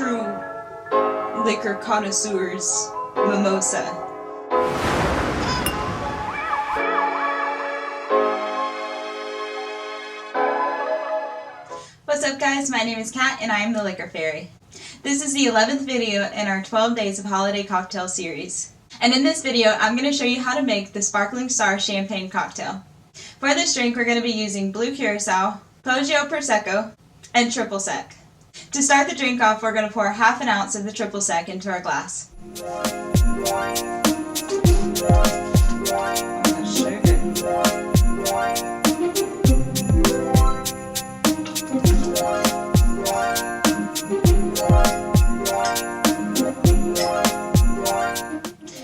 true liquor connoisseur's mimosa. What's up guys, my name is Kat and I am the Liquor Fairy. This is the 11th video in our 12 Days of Holiday Cocktail series. And in this video, I'm going to show you how to make the Sparkling Star Champagne Cocktail. For this drink, we're going to be using Blue Curacao, Poggio Prosecco, and Triple Sec. To start the drink off, we're going to pour half an ounce of the Triple Sec into our glass.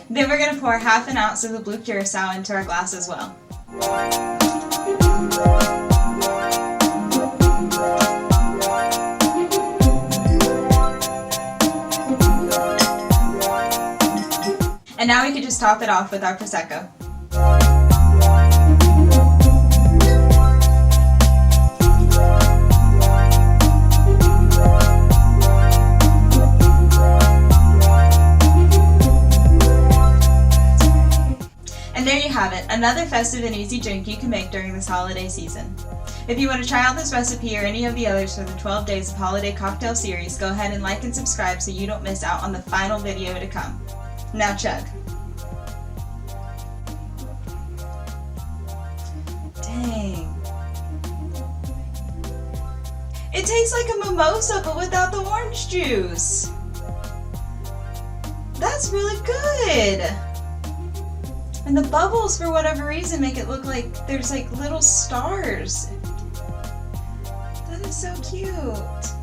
Then we're going to pour half an ounce of the Blue Curacao into our glass as well. And now we can just top it off with our Prosecco. And there you have it, another festive and easy drink you can make during this holiday season. If you want to try out this recipe or any of the others for the 12 Days of Holiday Cocktail series, go ahead and like and subscribe so you don't miss out on the final video to come. Now chug. Dang. It tastes like a mimosa but without the orange juice. That's really good. And the bubbles, for whatever reason, make it look like there's like little stars. That is so cute.